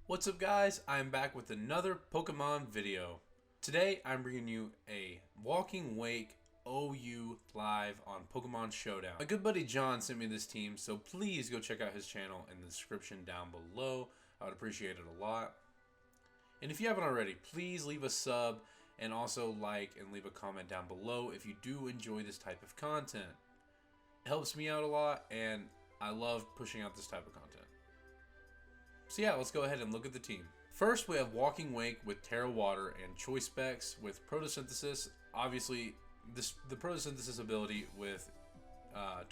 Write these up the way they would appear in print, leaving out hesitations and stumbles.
What's up guys, I'm back with another Pokemon video. Today I'm bringing you a Walking Wake OU live on Pokemon Showdown. My good buddy John sent me this team, so please go check out his channel in the description down below. I would appreciate it a lot. And if you haven't already, please leave a sub and also like and leave a comment down below if you do enjoy this type of content. It helps me out a lot and I love pushing out this type of content. So yeah, let's go ahead and look at the team. First, we have Walking Wake with Terra Water and Choice Specs with Photosynthesis. Obviously, the Photosynthesis ability with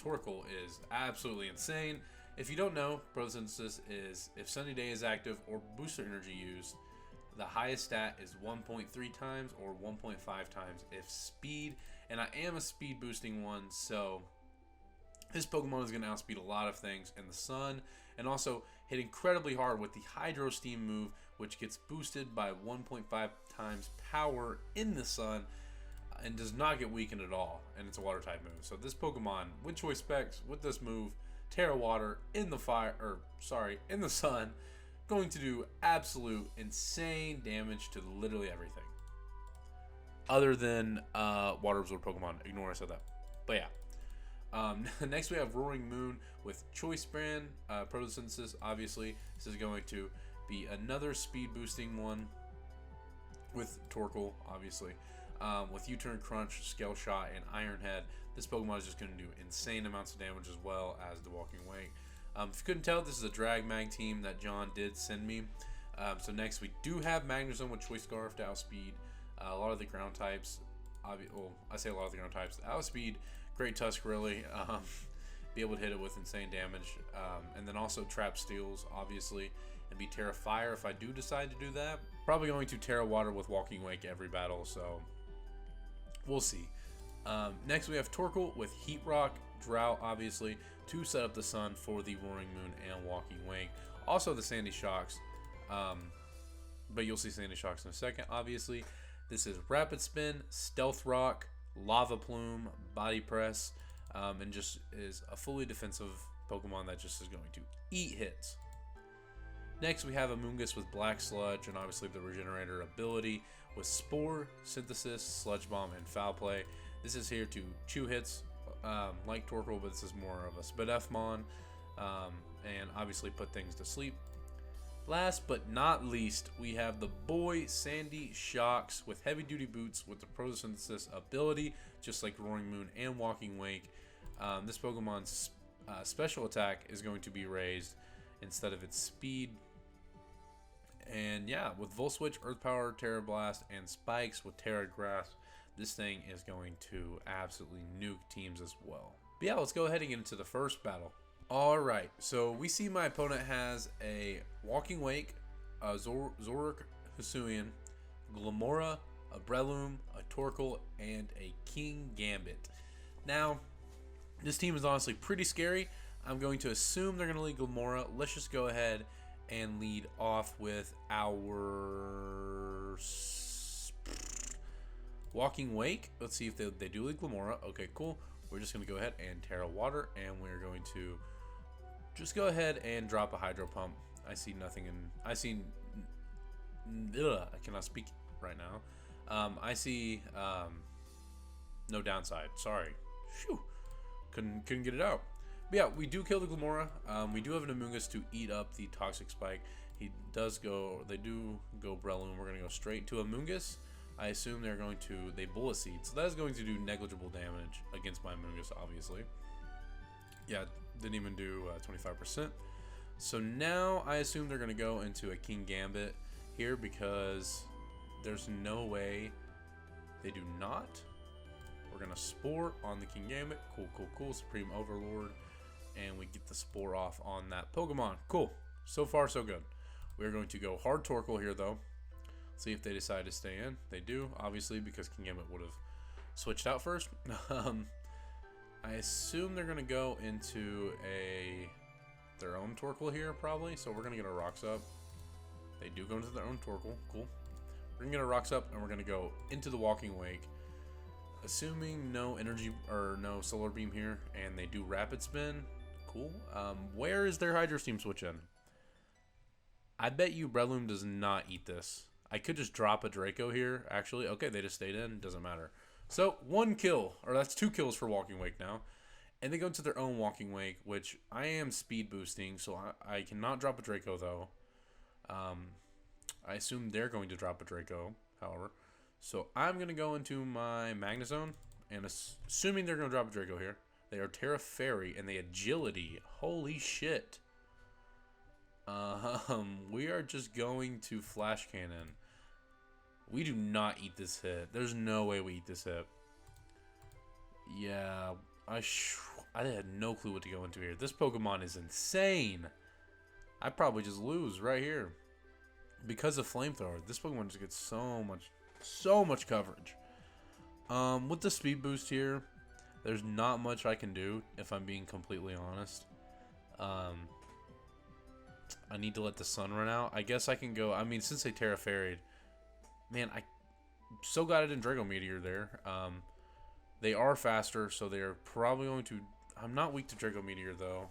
Torkoal is absolutely insane. If you don't know, Photosynthesis is if Sunny Day is active or booster energy used. The highest stat is 1.3 times or 1.5 times if speed. And I am a speed boosting one, so this Pokemon is going to outspeed a lot of things in the sun, and also hit incredibly hard with the Hydro Steam move, which gets boosted by 1.5 times power in the sun and does not get weakened at all, and it's a water type move. So this Pokemon with Choice Specs with this move, Terra Water in the in the sun, going to do absolute insane damage to literally everything. Other than water absorb Pokemon, ignore I said that. But yeah. Next we have Roaring Moon with Choice Brand, Photosynthesis. Obviously, this is going to be another speed boosting one with Torkoal, obviously. With U-Turn Crunch, Scale Shot, and Iron Head, this Pokemon is just going to do insane amounts of damage as well as the Walking Wake. If you couldn't tell, this is a Drag Mag team that John did send me. So next we do have Magnezone with Choice Scarf to outspeed a lot of the ground types. Well, I say a lot of the ground types. Outspeed Great Tusk, really. Be able to hit it with insane damage. And then also Trap Steals, obviously. And be Terra Fire if I do decide to do that. Probably going to Terra Water with Walking Wake every battle, so we'll see. Next we have Torkoal with Heat Rock, Drought, obviously, to set up the sun for the Roaring Moon and Walking Wake. Also the Sandy Shocks. But you'll see Sandy Shocks in a second, obviously. This is Rapid Spin, Stealth Rock, Lava Plume, Body Press, and just is a fully defensive Pokemon that just is going to eat hits. Next, we have Amoonguss with Black Sludge, and obviously the Regenerator ability with Spore, Synthesis, Sludge Bomb, and Foul Play. This is here to chew hits like Torkoal, but this is more of a Spadefmon, and obviously put things to sleep. Last but not least, we have the boy Sandy Shocks with Heavy Duty Boots with the Photosynthesis ability, just like Roaring Moon and Walking Wake. This Pokemon's special attack is going to be raised instead of its speed. And yeah, with Volt Switch, Earth Power, Terra Blast, and Spikes with Terra Grass, this thing is going to absolutely nuke teams as well. But yeah, let's go ahead and get into the first battle. Alright, so we see my opponent has a Walking Wake, a Zoroark Hisuian, Glimmora, a Breloom, a Torkoal, and a King Gambit. Now, this team is honestly pretty scary. I'm going to assume they're going to lead Glimmora. Let's just go ahead and lead off with our Walking Wake. Let's see if they do lead Glimmora. Okay, cool. We're just going to go ahead and Terra Water, and we're going to just go ahead and drop a Hydro Pump. I see nothing in... I cannot speak right now. I see no downside. Sorry. Phew. Couldn't get it out. But yeah, we do kill the Glimmora. We do have an Amoonguss to eat up the Toxic Spike. They do go Breloom. We're going to go straight to Amoonguss. I assume they Bullet Seed. So that is going to do negligible damage against my Amoonguss, obviously. Yeah, didn't even do 25%. So now I assume they're going to go into a King Gambit here because there's no way they do not. We're going to Spore on the King Gambit. Cool, cool, cool. Supreme Overlord. And we get the Spore off on that Pokemon. Cool. So far, so good. We're going to go hard Torkoal here, though. See if they decide to stay in. They do, obviously, because King Gambit would have switched out first. I assume they're going to go into their own Torkoal here, probably. So we're going to get our Rocks up. They do go into their own Torkoal. Cool. We're going to get our Rocks up, and we're going to go into the Walking Wake. Assuming no energy or no Solar Beam here, and they do Rapid Spin. Cool. Where is their Hydro Steam switch in? I bet you Breloom does not eat this. I could just drop a Draco here, actually. Okay, they just stayed in. Doesn't matter. So, 1 kill. Or that's 2 kills for Walking Wake now. And they go to their own Walking Wake, which I am speed boosting, so I cannot drop a Draco, though. I assume they're going to drop a Draco, however. So, I'm going to go into my Magnezone, and assuming they're going to drop a Draco here. They are Terra Fairy, and they Agility. Holy shit. We are just going to Flash Cannon. We do not eat this hit. There's no way we eat this hit. Yeah, I had no clue what to go into here. This Pokemon is insane. I probably just lose right here. Because of Flamethrower, this Pokemon just gets so much coverage. With the speed boost here, there's not much I can do if I'm being completely honest. I need to let the sun run out. I guess I can go. I mean, since they Terra Fairy'd, man, I so glad I didn't Draco Meteor there. They are faster, so they're probably going to. I'm not weak to Draco Meteor though.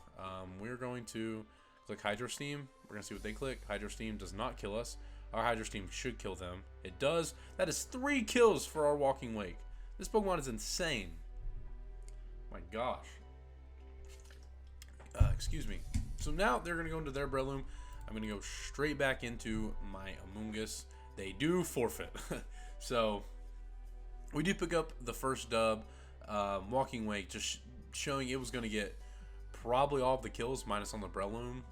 We're going to click Hydro Steam. We're gonna see what they click. Hydro Steam does not kill us. Our Hydro Steam should kill them. It does. That is 3 kills for our Walking Wake. This Pokemon is insane. My gosh. Excuse me. So now they're going to go into their Breloom. I'm going to go straight back into my Amoonguss. They do forfeit. So we do pick up the first dub. Walking Wake just showing it was going to get probably all of the kills minus on the Breloom.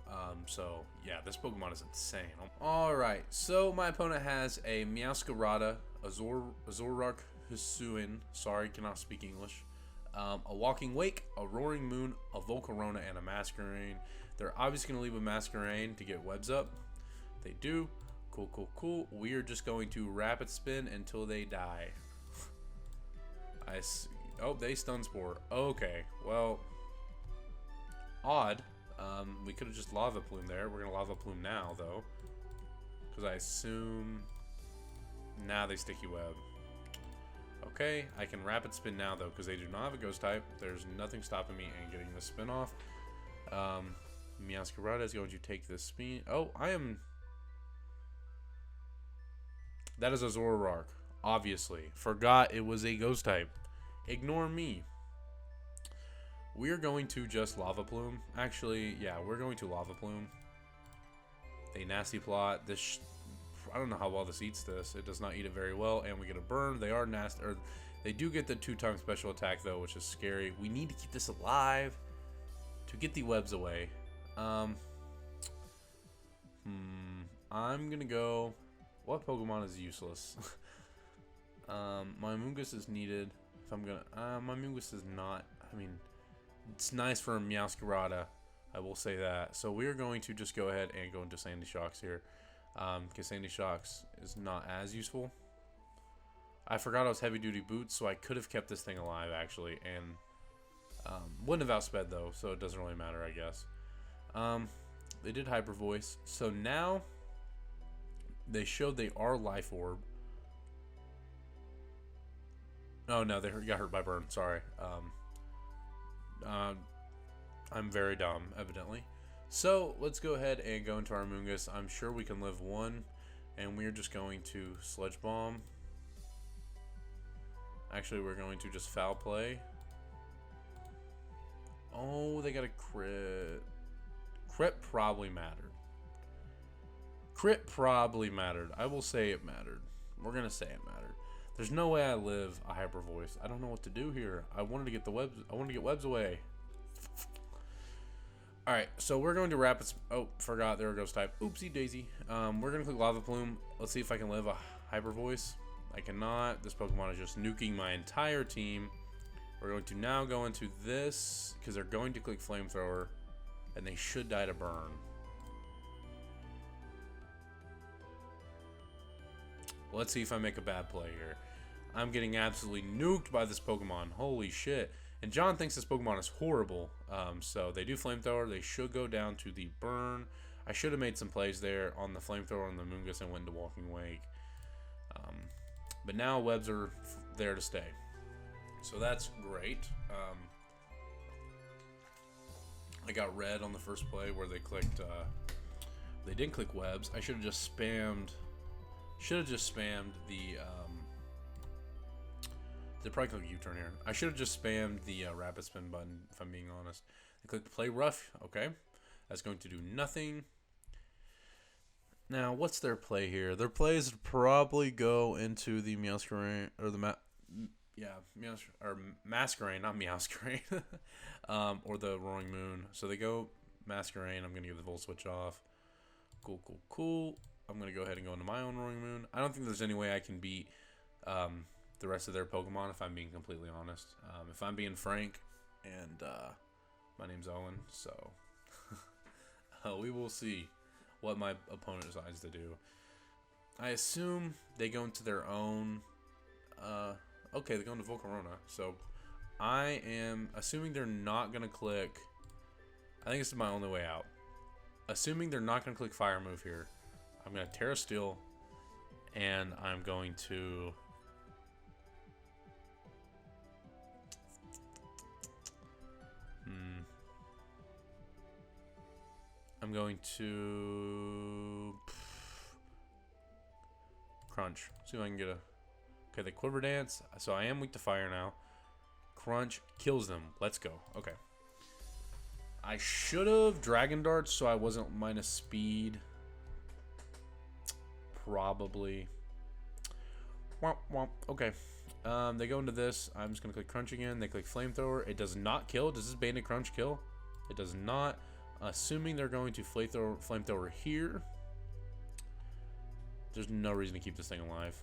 So yeah, this Pokemon is insane. Alright, so my opponent has a Meowscarada, a Zoroark Hisuian. Sorry, cannot speak English. A Walking Wake, a Roaring Moon, a Volcarona, and a Masquerain. They're obviously going to leave a Masquerain to get webs up. They do. Cool, cool, cool. We are just going to Rapid Spin until they die. Oh, they Stun Spore. Okay, well, odd. We could have just Lava Plume there. We're going to Lava Plume now, though. Because I assume... Nah, they Sticky Web. Okay, I can Rapid Spin now, though, because they do not have a Ghost type. There's nothing stopping me in getting the spin off. Meowscarada is going to take this spin. Oh, I am... That is a Zoroark, obviously. Forgot it was a Ghost type. Ignore me. We're going to just Lava Plume. Actually, yeah, we're going to Lava Plume. They Nasty Plot. This... I don't know how well this eats this. It does not eat it very well, and we get a burn. They are nasty, or they do get the 2-time special attack though, which is scary. We need to keep this alive to get the webs away. I'm gonna go. What Pokemon is useless? My Amoonguss is needed. If I'm gonna, my Amoonguss is not. I mean, it's nice for a Meowscarada. I will say that. So we are going to just go ahead and go into Sandy Shocks here. Because Sandy Shocks is not as useful. I forgot I was heavy duty boots, so I could have kept this thing alive actually, and wouldn't have outsped though, so it doesn't really matter, I guess. They did Hyper Voice, so now they showed they are Life Orb. Oh no, they got hurt by burn. Sorry. I'm very dumb, evidently. So, let's go ahead and go into our Amoonguss. I'm sure we can live 1. And we're just going to Sludge Bomb. Actually, we're going to just Foul Play. Oh, they got a crit. Crit probably mattered. Crit probably mattered. I will say it mattered. We're going to say it mattered. There's no way I live a Hyper Voice. I don't know what to do here. I wanted to get the webs. I wanted to get webs away. Alright, so we're going to Rapid... Oh, forgot there goes type. Oopsie daisy. We're going to click Lava Plume. Let's see if I can live a Hyper Voice. I cannot. This Pokemon is just nuking my entire team. We're going to now go into this, because they're going to click Flamethrower, and they should die to burn. Let's see if I make a bad play here. I'm getting absolutely nuked by this Pokemon. Holy shit. And John thinks this Pokemon is horrible. So they do Flamethrower. They should go down to the burn. I should have made some plays there on the Flamethrower and the Amoonguss and went into Walking Wake. But now webs are there to stay. So that's great. I got red on the first play where they clicked They didn't click webs. I should have just spammed. The. They probably click U-turn here. I should have just spammed the rapid spin button, if I'm being honest. They click play rough. Okay, that's going to do nothing. Now, what's their play here? Their play is to probably go into the Meowscarade or the Masquerain, not Meowscarade, or the Roaring Moon. So they go Masquerain. I'm gonna give the Volt Switch off. Cool. I'm gonna go ahead and go into my own Roaring Moon. I don't think there's any way I can beat the rest of their Pokemon, if I'm being completely honest. If I'm being frank, and my name's Owen, so we will see what my opponent decides to do. I assume they go into their own. Okay, they're going to Volcarona, so I am assuming they're not gonna click. I think this is my only way out. Assuming they're not gonna click Fire Move here, I'm gonna Terra Steel, and I'm going to. I'm going to Crunch. See if I can get a. Okay, they Quiver Dance. So I am weak to fire now. Crunch kills them. Let's go. Okay. I should have Dragon Darts so I wasn't minus speed. Probably. Womp womp. Okay. They go into this. I'm just gonna click Crunch again. They click Flamethrower. It does not kill. Does this Bandit Crunch kill? It does not. Assuming they're going to Flamethrower here. There's no reason to keep this thing alive.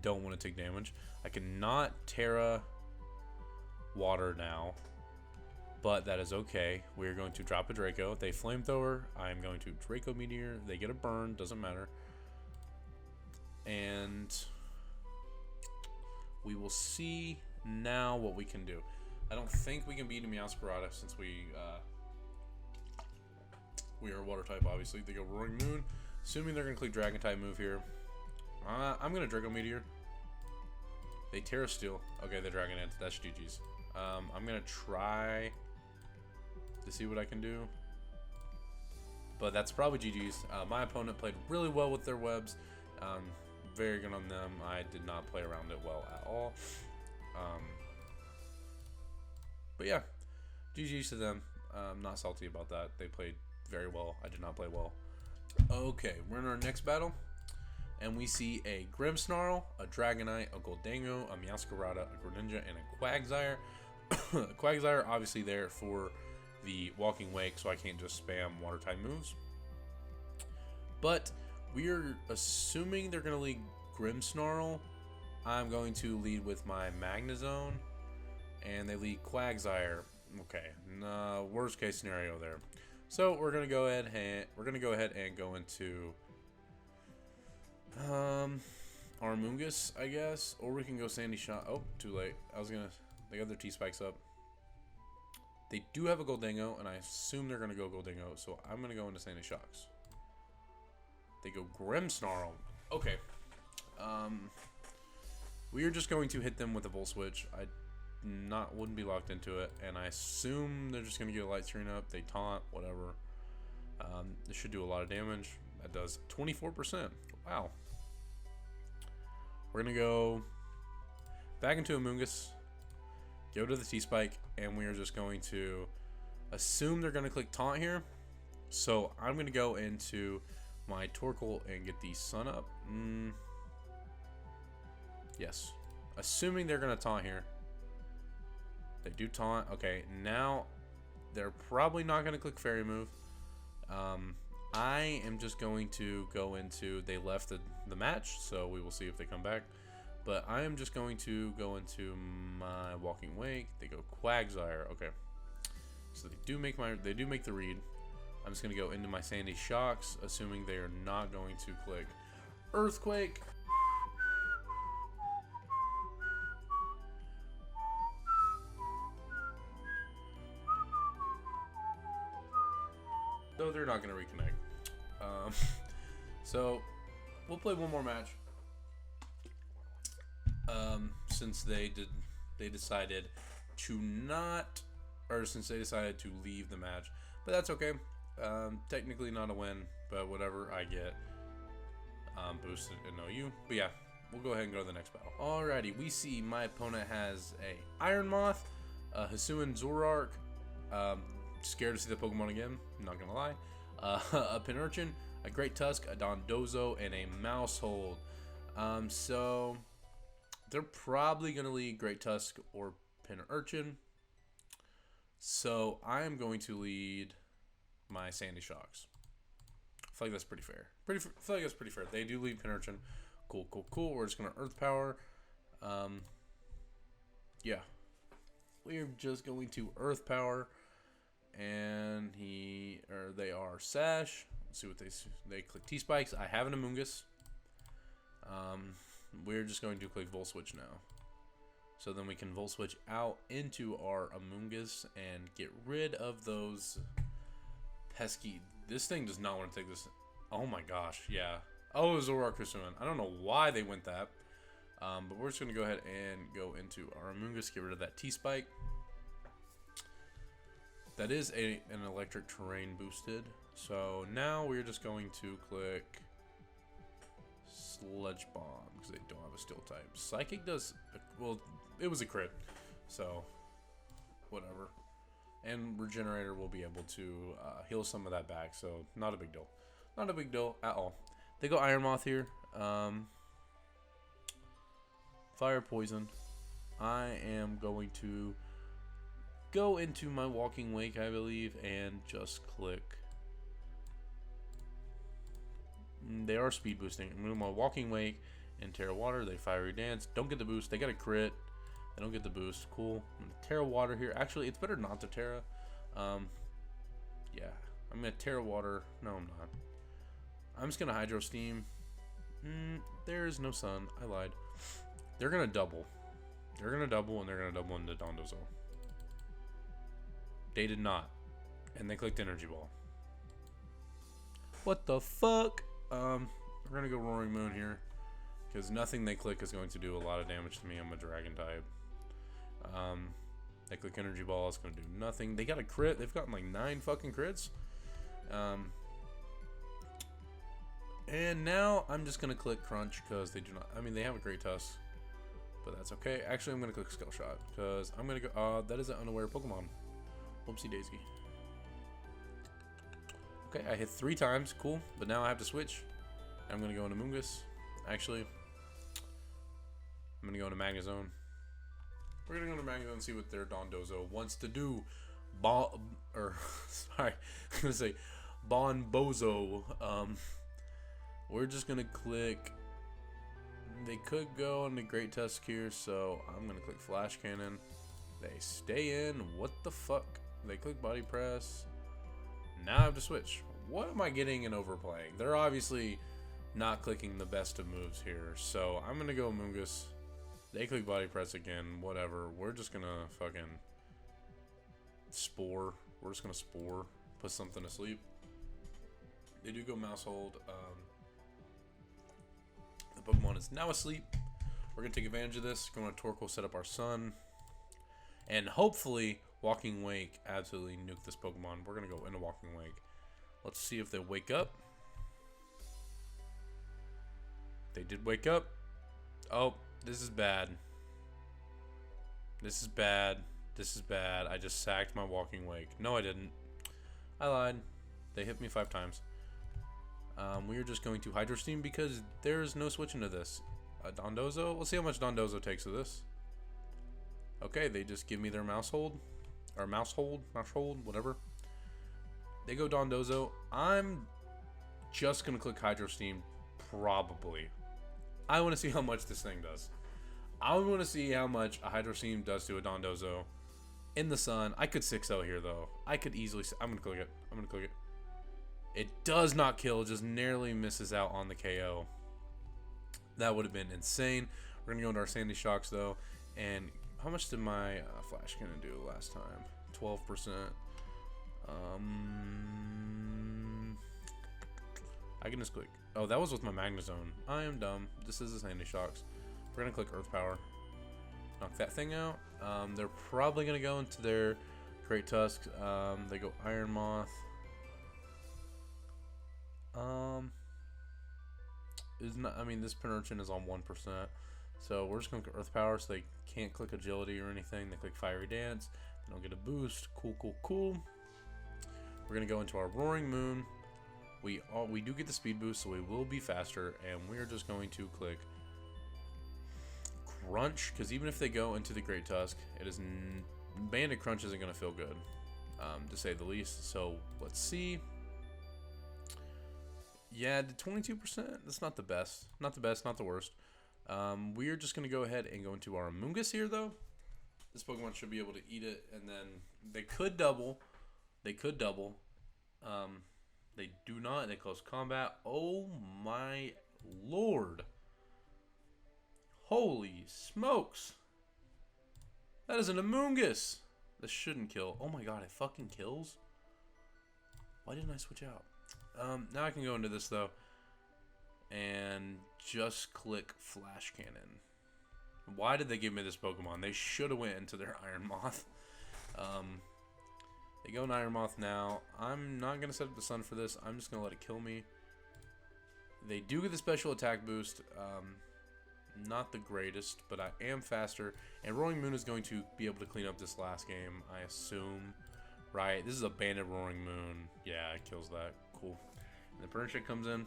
Don't want to take damage. I cannot Terra Water now, but that is okay. We're going to drop a Draco. They Flamethrower. I'm going to Draco Meteor. They get a burn. Doesn't matter. And we will see now what we can do. I don't think we can beat a Meowscarada since we are water type, obviously. They go Roaring Moon. Assuming they're going to click Dragon type move here. I'm going to Draco Meteor. They Terra Steel. Okay, they Dragon Dance. That's GG's. I'm going to try to see what I can do. But that's probably GG's. My opponent played really well with their webs. Very good on them. I did not play around it well at all. But yeah, GG's to them. I'm not salty about that. They played very well. I did not play well. Okay, we're in our next battle. And we see a Grimmsnarl, a Dragonite, a Goldango, a Meowscarada, a Greninja, and a Quagsire. Quagsire obviously there for the Walking Wake, so I can't just spam water type moves. But we are assuming they're going to lead Grimmsnarl. I'm going to lead with my Magnezone, and they lead Quagsire. Okay, worst case scenario there. So we're going to go ahead and go into Armungus, I guess, or we can go Sandy Shot. Oh, too late. They got their T-Spikes up. They do have a Goldango, and I assume they're going to go Goldango, so I'm going to go into Sandy Shocks. They go Grimmsnarl. Okay. We are just going to hit them with a Volt Switch. I wouldn't be locked into it, and I assume they're just going to get a light screen up. They taunt, whatever. This should do a lot of damage. That does 24%. Wow. We're going to go back into Amoonguss, go to the T-Spike, and we are just going to assume they're going to click taunt here. So I'm going to go into my Torkoal and get the Sun up. Yes. Assuming they're going to taunt here. They do taunt. Okay, now they're probably not going to click Fairy Move. I am just going to go into, they left the match, so we will see if they come back. But I am just going to go into my Walking Wake. They go Quagsire. Okay. So they do make the read. I'm just going to go into my Sandy Shocks, assuming they are not going to click Earthquake. Though they're not going to reconnect. So we'll play one more match. Since they decided to leave the match, but that's okay. Technically not a win, but whatever, I get boosted in OU. But yeah, we'll go ahead and go to the next battle. Alrighty, we see my opponent has a Iron Moth, a Hisuian Zoroark, scared to see the Pokemon again, not gonna lie, a Pinurchin, a Great Tusk, a Dondozo, and a Mousehold. So they're probably gonna lead Great Tusk or Pinurchin. So I am going to lead my Sandy Shocks. I feel like that's pretty fair. I feel like that's pretty fair. They do lead Pinurchin. Cool, cool, cool. We're just gonna Earth Power. Yeah, we're just going to Earth Power, and they are Sash. Let's see what they click T-Spikes. I have an Amoonguss. We're just going to click Volt Switch now. So then we can Volt Switch out into our Amoonguss and get rid of those pesky. This thing does not want to take this. Oh my gosh, yeah. Oh, Zoroark Hisuian. I don't know why they went that. But we're just going to go ahead and go into our Amoonguss, get rid of that T-Spike. That is an electric terrain boosted. So now we're just going to click Sludge Bomb because they don't have a steel type. Psychic does, well, it was a crit, so whatever. And Regenerator will be able to heal some of that back, so not a big deal. Not a big deal at all. They go Iron Moth here. Fire Poison. I am going to go into my Walking Wake, I believe, and just click. They are speed boosting. I'm going to my Walking Wake and Terra Water. They Fiery Dance. Don't get the boost. They got a crit. They don't get the boost. Cool. I'm going to Terra Water here. Actually, it's better not to Terra. Yeah. I'm going to Terra Water. No, I'm not. I'm just going to Hydro Steam. There is no sun. I lied. They're going to double. They're going to double, and they're going to double into Dondozo. They did not. And they clicked Energy Ball. What the fuck? We're going to go Roaring Moon here. Because nothing they click is going to do a lot of damage to me. I'm a Dragon type. They click Energy Ball. It's going to do nothing. They got a crit. They've gotten like 9 fucking crits. And now I'm just going to click Crunch because they do not. I mean, they have a Great Tusk. But that's okay. Actually, I'm going to click Skull Shot because I'm going to go. That is an unaware Pokemon. Whoopsie daisy. Okay, I hit 3 times. Cool. But now I have to switch. I'm going to go into Amoonguss. Actually, I'm going to go into Magnezone. We're going to go into Magnezone and see what their Dondozo wants to do. Sorry. I'm going to say Bonbozo. We're just going to click. They could go into Great Tusk here, so I'm going to click Flash Cannon. They stay in. What the fuck? They click Body Press. Now I have to switch. What am I getting in overplaying? They're obviously not clicking the best of moves here, so I'm going to go Amoonguss. They click Body Press again. Whatever. We're just going to fucking Spore. We're just going to Spore. Put something to sleep. They do go Mousehold. The Pokemon is now asleep. We're going to take advantage of this. Going to Torkoal, set up our Sun. And hopefully, Walking Wake absolutely nuke this Pokemon. We're going to go into Walking Wake. Let's see if they wake up. They did wake up. Oh, this is bad. This is bad. This is bad. I just sacked my Walking Wake. No, I didn't. I lied. They hit me 5 times. We are just going to Hydro Steam because there's no switching to this. Dondozo? We'll see how much Dondozo takes of this. Okay, they just give me their Mousehold. Or Mousehold, whatever. They go Dondozo. I'm just going to click Hydro Steam, probably. I want to see how much this thing does. I want to see how much a Hydro Steam does to a Dondozo in the sun. I could 6-0 here, though. I could easily. I'm going to click it. I'm going to click it. It does not kill, just narrowly misses out on the KO. That would have been insane. We're going to go into our Sandy Shocks, though. And how much did my Flash Cannon do last time? 12%. I can just click. Oh, that was with my Magnezone. I am dumb. This is the Sandy Shocks. We're going to click Earth Power. Knock that thing out. They're probably going to go into their Great Tusk. They go Iron Moth. Is not. I mean, this Penurchin is on 1%, so we're just gonna click Earth Power, so they can't click Agility or anything. They click Fiery Dance. They don't get a boost. Cool, cool, cool. We're gonna go into our Roaring Moon. We do get the speed boost, so we will be faster, and we're just going to click Crunch, because even if they go into the Great Tusk, it is Banded Crunch isn't gonna feel good, to say the least. So let's see. Yeah, the 22%. That's not the best. Not the best. Not the worst. We're just gonna go ahead and go into our Amoonguss here, though. This Pokemon should be able to eat it, and then they could double. They could double. They do not. They close combat. Oh my lord! Holy smokes! That is an Amoonguss. This shouldn't kill. Oh my god! It fucking kills. Why didn't I switch out? Now I can go into this though, and just click Flash Cannon. Why did they give me this Pokemon? They should have went into their Iron Moth. They go in Iron Moth now. I'm not gonna set up the sun for this. I'm just gonna let it kill me. They do get the special attack boost. Not the greatest, but I am faster. And Roaring Moon is going to be able to clean up this last game, I assume. Right? This is a Banded Roaring Moon. Yeah, it kills that. Cool. And the Persian comes in.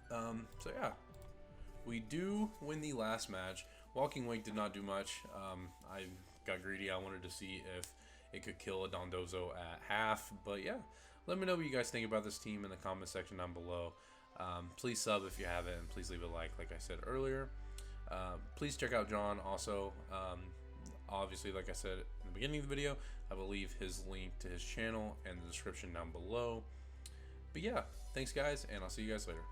So yeah, we do win the last match. Walking Wake did not do much. I got greedy. I wanted to see if it could kill a Dondozo at half. But yeah, let me know what you guys think about this team in the comment section down below. Please sub if you haven't, and please leave a like I said earlier. Please check out John also. Obviously, like I said in the beginning of the video, I will leave his link to his channel in the description down below. But yeah, thanks guys, and I'll see you guys later.